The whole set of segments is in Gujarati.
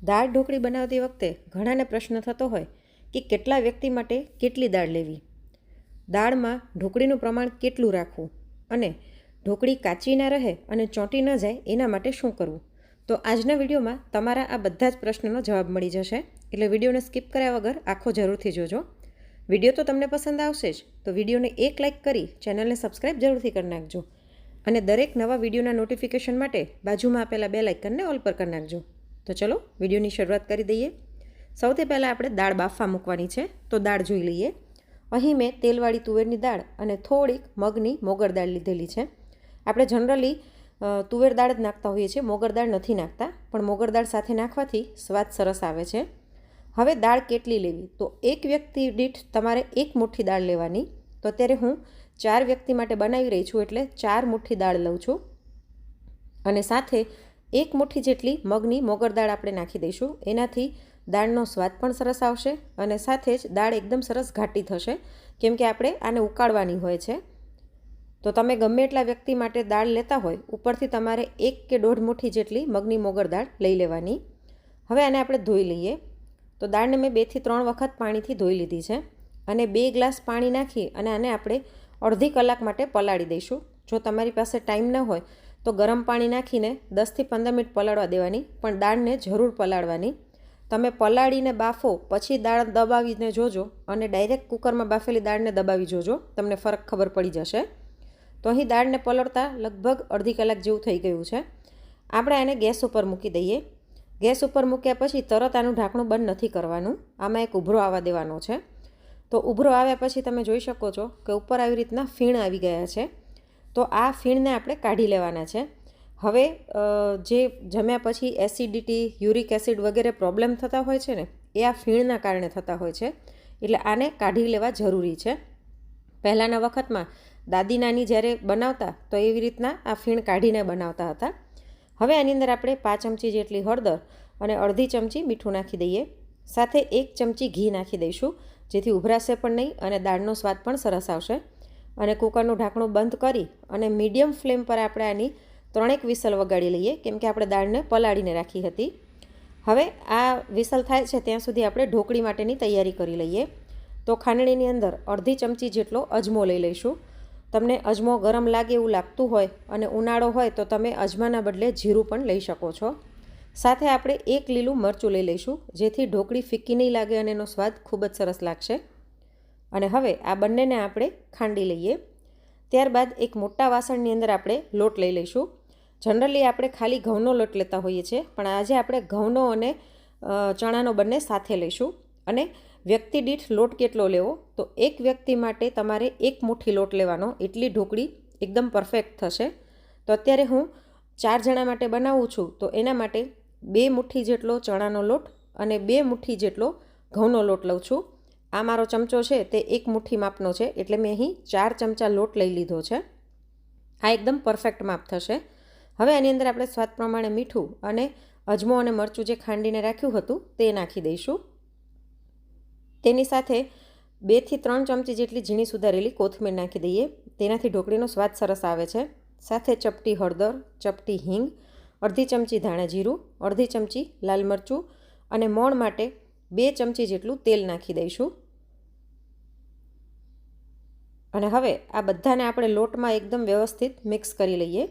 દાળ ઢોકળી બનાવતી વખતે ઘણાને પ્રશ્ન થતો હોય કે કેટલા વ્યક્તિ માટે કેટલી દાળ લેવી, દાળમાં ઢોકળીનું પ્રમાણ કેટલું રાખવું અને ઢોકળી કાચી ના રહે અને ચોંટી ન જાય એના માટે શું કરવું. તો આજના વિડીયોમાં તમારા આ બધા જ પ્રશ્નનો જવાબ મળી જશે, એટલે વિડીયોને સ્કીપ કર્યા વગર આખો જરૂરથી જોજો. વિડીયો તો તમને પસંદ આવશે જ, તો વિડીયોને એક લાઇક કરી ચેનલને સબસ્ક્રાઈબ જરૂરથી કરી નાખજો અને દરેક નવા વિડીયોના નોટિફિકેશન માટે બાજુમાં આપેલા બેલ આઇકનને ઓલ પર કરી નાખજો. તો ચલો વિડીયોની શરૂઆત કરી દઈએ. સૌથી પહેલાં આપણે દાળ બાફવા મૂકવાની છે, તો દાળ જોઈ લઈએ. અહીં મેં તેલવાળી તુવેરની દાળ અને થોડીક મગની મોગર દાળ લીધેલી છે. આપણે જનરલી તુવેર દાળ જ નાખતા હોઈએ છીએ, મોગર દાળ નથી નાખતા, પણ મોગર દાળ સાથે નાખવાથી સ્વાદ સરસ આવે છે. હવે દાળ કેટલી લેવી, તો એક વ્યક્તિ દીઠ તમારે એક મુઠ્ઠી દાળ લેવાની. તો અત્યારે હું 4 વ્યક્તિ માટે બનાવી રહી છું, એટલે 4 મુઠ્ઠી દાળ લઉં છું અને સાથે 1 મુઠ્ઠી જેટલી મગની મોગર દાળ આપણે નાખી દઈશું. એનાથી દાળનો સ્વાદ પણ સરસ આવશે અને સાથે જ દાળ એકદમ સરસ ઘાટી થશે, કેમ કે આપણે આને ઉકાળવાની હોય છે. તો તમે ગમે એટલા વ્યક્તિ માટે દાળ લેતા હોય, ઉપરથી તમારે 1 કે 1.5 મુઠ્ઠી જેટલી મગની મોગર દાળ લઈ લેવાની. હવે આને આપણે ધોઈ લઈએ. તો દાળને મેં 2 થી 3 વખત પાણીથી ધોઈ લીધી છે અને 2 ગ્લાસ પાણી નાખી અને આને આપણે અડધી કલાક માટે પલાળી દઈશું. જો તમારી પાસે ટાઈમ ન હોય તો ગરમ પાણી નાખીને 10 થી 15 મિનિટ પલાળવા દેવાની, પણ દાળને જરૂર પલાળવાની. તમે પલાળીને બાફો પછી દાળ દબાવીને જોજો અને ડાયરેક્ટ કુકરમાં બાફેલી દાળને દબાવી જોજો, તમને ફરક ખબર પડી જશે. તો અહીં દાળને પલળતા લગભગ અડધી કલાક જેવું થઈ ગયું છે. આપણે આને ગેસ ઉપર મૂકી દઈએ. ગેસ ઉપર મૂક્યા પછી તરત આનું ઢાંકણું બંધ નથી કરવાનું, આમાં એક ઉભરો આવવા દેવાનો છે. તો ઉભરો આવ્યા પછી તમે જોઈ શકો છો કે ઉપર આવી રીતના ફીણ આવી ગયા છે. તો આ ફીણને આપણે કાઢી લેવાના છે. હવે જે જમ્યા પછી એસિડિટી, યુરિક એસિડ વગેરે પ્રોબ્લેમ થતા હોય છે ને, એ આ ફીણના કારણે થતા હોય છે, એટલે આને કાઢી લેવા જરૂરી છે. પહેલાંના વખતમાં દાદી નાની જ્યારે બનાવતા તો એવી રીતના આ ફીણ કાઢીને બનાવતા હતા. હવે આની અંદર આપણે 5 ચમચી જેટલી હળદર અને અડધી ચમચી મીઠું નાખી દઈએ. સાથે 1 ચમચી ઘી નાખી દઈશું, જેથી ઉભરાશે પણ નહીં અને દાળનો સ્વાદ પણ સરસ આવશે. અને કુકરનું ઢાંકણું બંધ કરી અને મીડિયમ ફ્લેમ પર આપણે આની 3 વિસલ વગાડી લઈએ, કેમ કે આપણે દાળને પલાળીને રાખી હતી. હવે આ વિસલ થાય છે ત્યાં સુધી આપણે ઢોકળી માટેની તૈયારી કરી લઈએ. તો ખાંડણીની અંદર અડધી ચમચી જેટલો અજમો લઈ લઈશું. તમને અજમો ગરમ લાગે એવું લાગતું હોય અને ઉનાળો હોય તો તમે અજમાના બદલે જીરું પણ લઈ શકો છો. સાથે આપણે 1 લીલું મરચું લઈ લઈશું, જેથી ઢોકળી ફીકી નહીં લાગે અને એનો સ્વાદ ખૂબ જ સરસ લાગશે. અને હવે આ બંનેને આપણે ખાંડી લઈએ. ત્યારબાદ એક મોટા વાસણની અંદર આપણે લોટ લઈ લઈશું. જનરલી આપણે ખાલી ઘઉંનો લોટ લેતા હોઈએ છીએ, પણ આજે આપણે ઘઉંનો અને ચણાનો બંને સાથે લઈશું. અને વ્યક્તિ દીઠ લોટ કેટલો લેવો, તો એક વ્યક્તિ માટે તમારે 1 મુઠ્ઠી લોટ લેવાનો, એટલી ઢોકળી એકદમ પરફેક્ટ થશે. તો અત્યારે હું 4 જણા માટે બનાવું છું, તો એના માટે 2 મુઠ્ઠી જેટલો ચણાનો લોટ અને 2 મુઠ્ઠી જેટલો ઘઉંનો લોટ લઉં છું. આ મારો ચમચો છે તે 1 મુઠ્ઠી માપનો છે, એટલે મેં અહીં 4 ચમચા લોટ લઈ લીધો છે. આ એકદમ પરફેક્ટ માપ થશે. હવે આની અંદર આપણે સ્વાદ પ્રમાણે મીઠું અને અજમો અને મરચું જે ખાંડીને રાખ્યું હતું તે નાખી દઈશું. તેની સાથે 2 થી 3 ચમચી જેટલી ઝીણી સુધારેલી કોથમીર નાખી દઈએ, તેનાથી ઢોકળીનો સ્વાદ સરસ આવે છે. સાથે ચપટી હળદર, ચપટી હિંગ, અડધી ચમચી ધાણા જીરું, અડધી ચમચી લાલ મરચું અને મોણ માટે 2 ચમચી જેટલું તેલ નાખી દઈશું. અને હવે આ બધાને આપણે લોટમાં એકદમ વ્યવસ્થિત મિક્સ કરી લઈએ.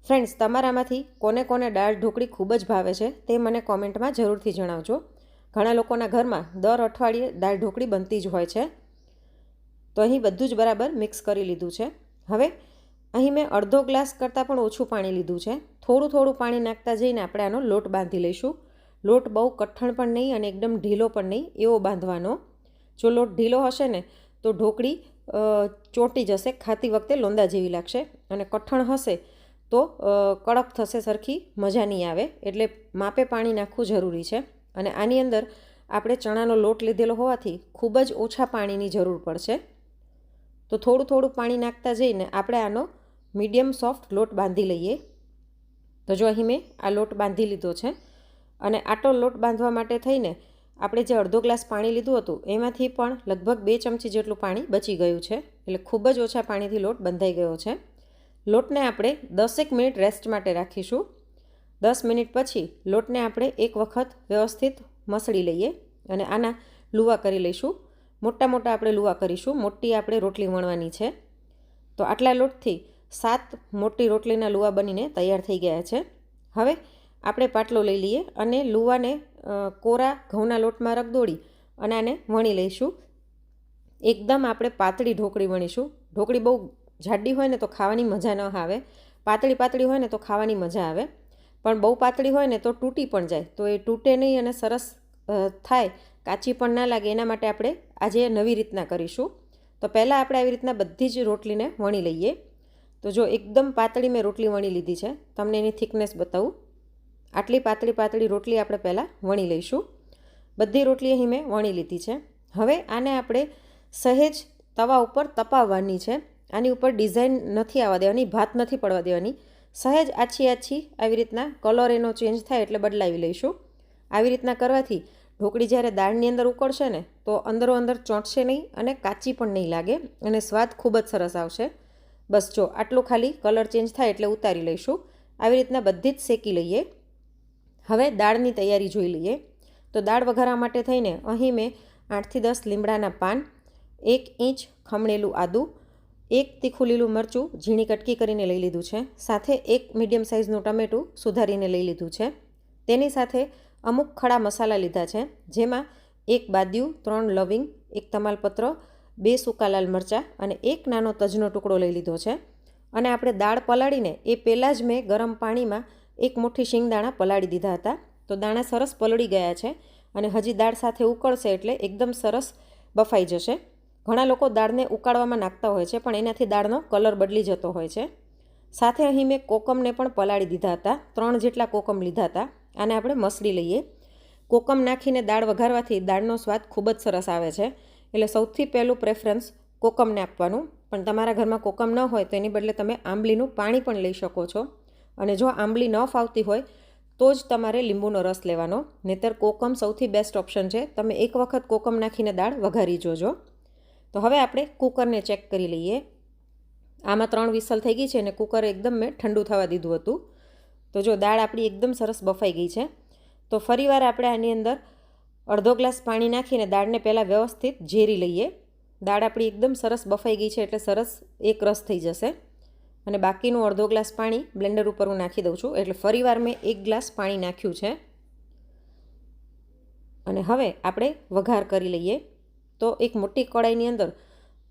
ફ્રેન્ડ્સ, તમારામાંથી કોને કોને દાળ ઢોકળી ખૂબ જ ભાવે છે તે મને કોમેન્ટમાં જરૂરથી જણાવજો. ઘણા લોકોના ઘરમાં દર અઠવાડિયે દાળ ઢોકળી બનતી જ હોય છે. તો અહીં બધું જ બરાબર મિક્સ કરી લીધું છે. હવે અહીં મેં અડધો ગ્લાસ કરતાં પણ ઓછું પાણી લીધું છે. થોડું થોડું પાણી નાખતા જઈને આપણે આનો લોટ બાંધી લઈશું. લોટ બહુ કઠણ પણ નહીં અને એકદમ ઢીલો પણ નહીં, એવો બાંધવાનો. જો લોટ ઢીલો હશે ને તો ઢોકળી ચોંટી જશે, ખાતી વખતે લોંદા જેવી લાગશે, અને કઠણ હશે તો કડક થશે, સરખી મજા નહીં આવે. એટલે માપે પાણી નાખવું જરૂરી છે. અને આની અંદર આપણે ચણાનો લોટ લીધેલો હોવાથી ખૂબ જ ઓછા પાણીની જરૂર પડશે. તો થોડું થોડું પાણી નાખતા જઈને આપણે આનો મીડિયમ સોફ્ટ લોટ બાંધી લઈએ. તો જો અહીં મેં આ લોટ બાંધી લીધો છે અને આટલો લોટ બાંધવા માટે થઈને આપણે જે અડધો ગ્લાસ પાણી લીધું હતું એમાંથી પણ લગભગ 2 ચમચી જેટલું પાણી બચી ગયું છે, એટલે ખૂબ જ ઓછા પાણીથી લોટ બંધાઈ ગયો છે. લોટને આપણે 10 મિનિટ રેસ્ટ માટે રાખીશું. 10 મિનિટ પછી લોટને આપણે એક વખત વ્યવસ્થિત મસળી લઈએ અને આના લુવા કરી લઈશું. મોટા મોટા આપણે લુવા કરીશું. મોટી આપણે રોટલી વણવાની છે. તો આટલા લોટથી 7 મોટી રોટલીના લુવા બનીને તૈયાર થઈ ગયા છે. હવે આપણે પાટલો લઈ લઈએ અને લુવાને કોરા ઘઉંના લોટમાં રગદોળી અને આને વણી લઈશું. એકદમ આપણે પાતળી ઢોકળી વણીશું. ઢોકળી બહુ જાડી હોય ને તો ખાવાની મજા ન આવે, પાતળી પાતળી હોય ને તો ખાવાની મજા આવે, પણ બહુ પાતળી હોય ને તો તૂટી પણ જાય. તો એ તૂટે નહીં અને સરસ થાય, કાચી પણ ના લાગે, એના માટે આપણે આજે નવી રીતના કરીશું. તો પહેલાં આપણે આવી રીતના બધી જ રોટલીને વણી લઈએ. તો જો એકદમ પાતળી મેં રોટલી વણી લીધી છે. તમને એની થિકનેસ બતાવું. આટલી પાતળી પાતળી રોટલી આપણે પહેલાં વણી લઈશું. બધી રોટલી અહીં મેં વણી લીધી છે. હવે આને આપણે સહેજ તવા ઉપર તપાવવાની છે. આની ઉપર ડિઝાઇન નથી આવવા દેવાની, ભાત નથી પડવા દેવાની. સહેજ આછી આછી આવી રીતના કલર એનો ચેન્જ થાય એટલે બદલાવી લઈશું. આવી રીતના કરવાથી ઢોકળી જ્યારે દાળની અંદર ઉકળશે ને તો અંદરો અંદર ચોંટશે નહીં અને કાચી પણ નહીં લાગે અને સ્વાદ ખૂબ જ સરસ આવશે. બસ જો આટલું ખાલી કલર ચેન્જ થાય એટલે ઉતારી લઈશું. આવી રીતના બધી જ શેકી લઈએ. હવે દાળની તૈયારી જોઈ લઈએ. તો દાળ વઘારવા માટે થઈને અહીં મેં 8 થી 10 લીમડાના પાન, 1 ઇંચ ખમણેલું આદું, 1 તીખું લીલું મરચું ઝીણી કટકી કરીને લઈ લીધું છે. સાથે 1 મીડિયમ સાઇઝનું ટમેટું સુધારીને લઈ લીધું છે. તેની સાથે અમુક ખડા મસાલા લીધા છે, જેમાં 1 બાદિયું, 3 લવિંગ, 1 તમાલપત્ર, 2 સૂકા લાલ મરચાં અને 1 નાનો તજનો ટુકડો લઈ લીધો છે. અને આપણે દાળ પલાળીને એ પહેલાં જ મેં ગરમ પાણીમાં 1 મુઠ્ઠી શિંગદાણા પલાળી દીધા હતા. તો દાણા સરસ પલળી ગયા છે અને હજી દાળ સાથે ઉકળશે એટલે એકદમ સરસ બફાઈ જશે. ઘણા લોકો દાળને ઉકાળવામાં નાખતા હોય છે, પણ એનાથી દાળનો કલર બદલી જતો હોય છે. સાથે અહીં મેં કોકમને પણ પલાળી દીધા હતા. 3 જેટલા કોકમ લીધા હતા. આને આપણે મસળી લઈએ. કોકમ નાખીને દાળ વઘારવાથી દાળનો સ્વાદ ખૂબ જ સરસ આવે છે. એટલે સૌથી પહેલું પ્રેફરન્સ કોકમને આપવાનું. પણ તમારા ઘરમાં કોકમ ન હોય તો એની બદલે તમે આંબલીનું પાણી પણ લઈ શકો છો. અને જો આંબલી ન ફાવતી હોય તો જ તમારે લીંબુનો રસ લેવાનો, નહીંતર કોકમ સૌથી બેસ્ટ ઓપ્શન છે. તમે એક વખત કોકમ નાખીને દાળ વઘારી જોજો. તો હવે આપણે કુકરને ચેક કરી લઈએ. આમાં 3 વિસલ થઈ ગઈ છે અને કુકર એકદમ મેં ઠંડુ થવા દીધું હતું. તો જો દાળ આપણી એકદમ સરસ બફાઈ ગઈ છે. તો ફરીવાર આપણે આની અંદર અડધો ગ્લાસ પાણી નાખીને દાળને પહેલાં વ્યવસ્થિત ઝેરી લઈએ. દાળ આપણી એકદમ સરસ બફાઈ ગઈ છે એટલે સરસ એક રસ થઈ જશે. અને બાકીનું અડધો ગ્લાસ પાણી બ્લેન્ડર ઉપર હું નાખી દઉં છું. એટલે ફરીવાર મેં 1 ગ્લાસ પાણી નાખ્યું છે. અને હવે આપણે વઘાર કરી લઈએ. તો એક મોટી કડાઈની અંદર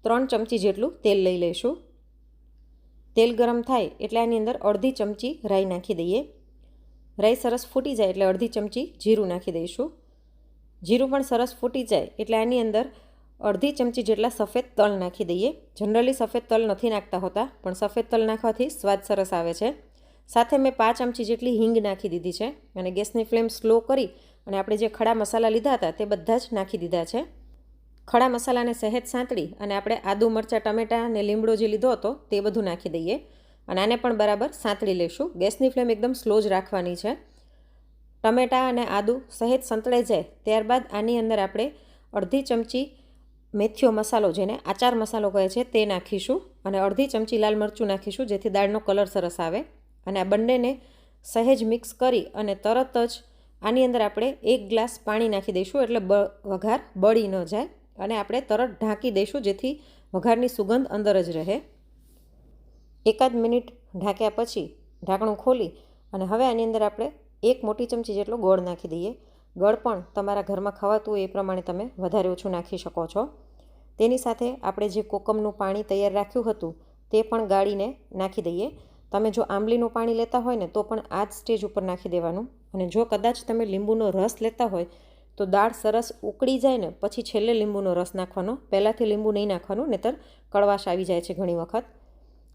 3 ચમચી જેટલું તેલ લઈ લઈશું. તેલ ગરમ થાય એટલે આની અંદર અડધી ચમચી રાઈ નાખી દઈએ. રાઈ સરસ ફૂટી જાય એટલે અડધી ચમચી જીરું નાખી દઈશું. જીરું પણ સરસ ફૂટી જાય એટલે આની અંદર અડધી ચમચી જેટલા સફેદ તલ નાખી દઈએ. જનરલી સફેદ તલ નથી નાખતા હોતા, પણ સફેદ તલ નાખવાથી સ્વાદ સરસ આવે છે. સાથે મેં 5 ચમચી જેટલી હિંગ નાખી દીધી છે. અને ગેસની ફ્લેમ સ્લો કરી અને આપણે જે ખડા મસાલા લીધા હતા તે બધા જ નાખી દીધા છે. ખડા મસાલાને સહેજ સાંતળી અને આપણે આદુ, મરચાં, ટમેટાં અને લીમડો જે લીધો હતો તે બધું નાખી દઈએ. અને આને પણ બરાબર સાંતળી લઈશું. ગેસની ફ્લેમ એકદમ સ્લો જ રાખવાની છે. ટમેટાં અને આદુ સહેજ સંતળાઈ જાય ત્યારબાદ આની અંદર આપણે અડધી ચમચી મેથીઓ મસાલો, જેને આચાર મસાલો કહે છે, તે નાખીશું. અને અડધી ચમચી લાલ મરચું નાખીશું, જેથી દાળનો કલર સરસ આવે. અને આ બંનેને સહેજ મિક્સ કરી અને તરત જ આની અંદર આપણે 1 ગ્લાસ પાણી નાખી દઈશું, એટલે વઘાર બળી ન જાય. અને આપણે તરત ઢાંકી દઈશું, જેથી વઘારની સુગંધ અંદર જ રહે. 1 મિનિટ ઢાંક્યા પછી ઢાંકણું ખોલી અને હવે આની અંદર આપણે 1 મોટી ચમચી જેટલો ગોળ નાખી દઈએ. ગળ પણ તમારા ઘરમાં ખવાતું હોય એ પ્રમાણે તમે વધારે ઓછું નાખી શકો છો. તેની સાથે આપણે જે કોકમનું પાણી તૈયાર રાખ્યું હતું તે પણ ગાળીને નાખી દઈએ. તમે જો આંબલીનું પાણી લેતા હોય ને તો પણ આ જ સ્ટેજ ઉપર નાખી દેવાનું. અને જો કદાચ તમે લીંબુનો રસ લેતા હોય તો દાળ સરસ ઉકળી જાય ને પછી છેલ્લે લીંબુનો રસ નાખવાનો, પહેલાંથી લીંબુ નહીં નાખવાનું, નહીંતર કડવાશ આવી જાય છે ઘણી વખત.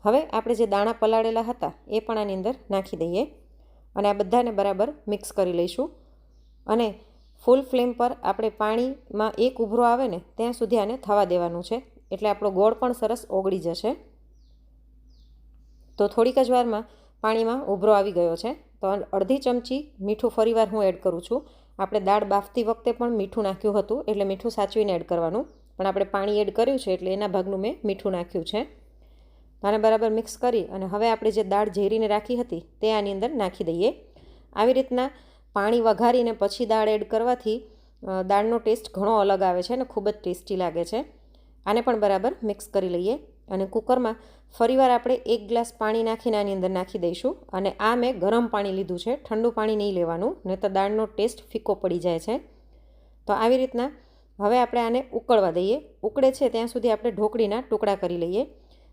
હવે આપણે જે દાણા પલાળેલા હતા એ પણ આની અંદર નાખી દઈએ અને આ બધાને બરાબર મિક્સ કરી લઈશું. અને ફૂલ ફ્લેમ પર આપણે પાણીમાં એક ઉભરો આવે ને ત્યાં સુધી આને થવા દેવાનું છે, એટલે આપણો ગોળ પણ સરસ ઓગળી જશે. તો થોડીક જ વારમાં પાણીમાં ઉભરો આવી ગયો છે. તો અડધી ચમચી મીઠું ફરીવાર હું એડ કરું છું. આપણે દાળ બાફતી વખતે પણ મીઠું નાખ્યું હતું, એટલે મીઠું સાચવીને એડ કરવાનું. પણ આપણે પાણી એડ કર્યું છે એટલે એના ભાગનું મેં મીઠું નાખ્યું છે. આને બરાબર મિક્સ કરી અને હવે આપણે જે દાળ ઝેરીને રાખી હતી તે આની અંદર નાખી દઈએ. આવી રીતના પાણી વઘારીને પછી દાળ એડ કરવાથી દાળનો ટેસ્ટ ઘણો અલગ આવે છે અને ખૂબ જ ટેસ્ટી લાગે છે. આને પણ બરાબર મિક્સ કરી લઈએ અને કુકરમાં ફરીવાર આપણે 1 ગ્લાસ પાણી નાખીને આની અંદર નાખી દઈશું. અને આ મેં ગરમ પાણી લીધું છે, ઠંડુ પાણી નહીં લેવાનું, નહીં તો દાળનો ટેસ્ટ ફીકો પડી જાય છે. તો આવી રીતના હવે આપણે આને ઉકળવા દઈએ. ઉકળે છે ત્યાં સુધી આપણે ઢોકળીના ટુકડા કરી લઈએ.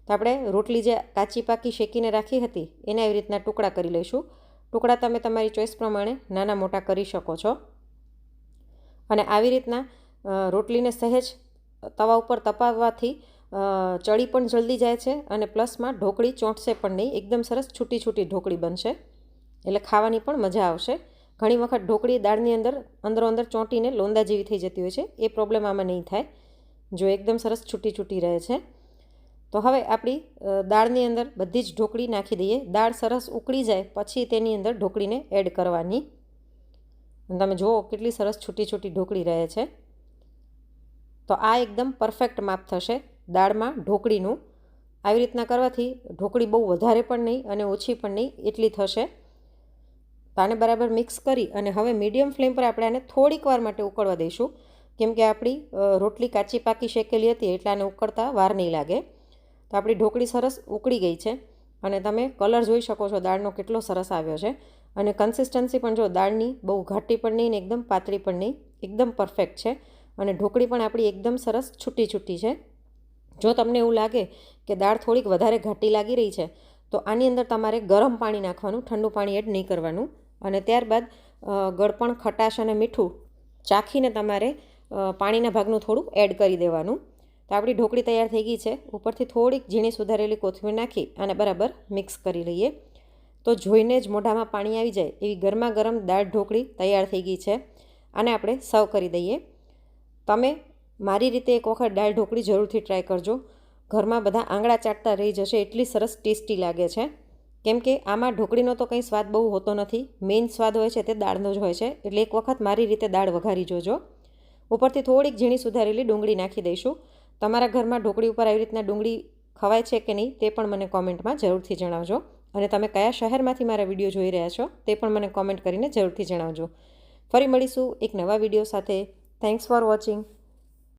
તો આપણે રોટલી જે કાચી પાકી શેકીને રાખી હતી એને આવી રીતના ટુકડા કરી લઈશું. ટુકડા તમે તમારી ચોઈસ પ્રમાણે નાના મોટા કરી શકો છો. અને આવી રીતના રોટલીને સહેજ તવા ઉપર તપાવવાથી ચડી પણ જલ્દી જાય છે અને પ્લસમાં ઢોકળી ચોંટશે પણ નહીં. એકદમ સરસ છૂટી છૂટી ઢોકળી બનશે, એટલે ખાવાની પણ મજા આવશે. ઘણી વખત ઢોકળી દાળની અંદરો અંદર ચોંટીને લોંદા જેવી થઈ જતી હોય છે, એ પ્રોબ્લેમ આમાં નહીં થાય જો એકદમ સરસ છૂટી છૂટી રહે છે. તો હવે આપણી દાળની અંદર બધી જ ઢોકળી નાખી દઈએ. દાળ સરસ ઉકળી જાય પછી તેની અંદર ઢોકળીને એડ કરવાની. તમે જુઓ કેટલી સરસ છૂટી છૂટી ઢોકળી રહે છે. તો આ એકદમ પરફેક્ટ માપ થશે દાળમાં ઢોકળીનું. આવી રીતના કરવાથી ઢોકળી બહુ વધારે પણ નહીં અને ઓછી પણ નહીં, એટલી થશે. તો આને બરાબર મિક્સ કરી અને હવે મીડિયમ ફ્લેમ પર આપણે આને થોડીક વાર માટે ઉકળવા દઈશું, કેમ કે આપણી રોટલી કાચી પાકી શેકેલી હતી એટલે આને ઉકળતા વાર નહીં લાગે. તો આપણી ઢોકળી સરસ ઉકળી ગઈ છે અને તમે કલર જોઈ શકો છો દાળનો કેટલો સરસ આવ્યો છે. અને કન્સિસ્ટન્સી પણ જો દાળની બહુ ઘાટી પણ નહીં ને એકદમ પાતળી પણ નહીં, એકદમ પરફેક્ટ છે. અને ઢોકળી પણ આપણી એકદમ સરસ છૂટી છૂટી છે. જો તમને એવું લાગે કે દાળ થોડીક વધારે ઘાટી લાગી રહી છે તો આની અંદર તમારે ગરમ પાણી નાખવાનું, ઠંડુ પાણી એડ નહીં કરવાનું. અને ત્યારબાદ ગળપણ, ખટાશ અને મીઠું ચાખીને તમારે પાણીના ભાગનું થોડું એડ કરી દેવાનું. તો આપણી ઢોકળી તૈયાર થઈ ગઈ છે. ઉપરથી થોડીક ઝીણી સુધારેલી કોથમીર નાખી અને બરાબર મિક્સ કરી લઈએ. તો જોઈને જ મોઢામાં પાણી આવી જાય એવી ગરમા ગરમ દાળ ઢોકળી તૈયાર થઈ ગઈ છે. આને આપણે સર્વ કરી દઈએ. તમે મારી રીતે એક વખત દાળ ઢોકળી જરૂરથી ટ્રાય કરજો. ઘરમાં બધા આંગળા ચાટતા રહી જશે, એટલી સરસ ટેસ્ટી લાગે છે. કેમ કે આમાં ઢોકળીનો તો કંઈ સ્વાદ બહુ હોતો નથી, મેઇન સ્વાદ હોય છે તે દાળનો જ હોય છે. એટલે એક વખત મારી રીતે દાળ વઘારી જોજો. ઉપરથી થોડીક ઝીણી સુધારેલી ડુંગળી નાખી દઈશું. તમારા ઘરમાં ઢોકળી ઉપર આવી રીતના ડુંગળી ખવાય છે કે નહીં તે પણ મને કોમેન્ટમાં જરૂરથી જણાવજો. અને તમે કયા શહેરમાંથી મારા વિડીયો જોઈ રહ્યા છો તે પણ મને કોમેન્ટ કરીને જરૂરથી જણાવજો. ફરી મળીશું એક નવા વિડીયો સાથે. Thanks for watching.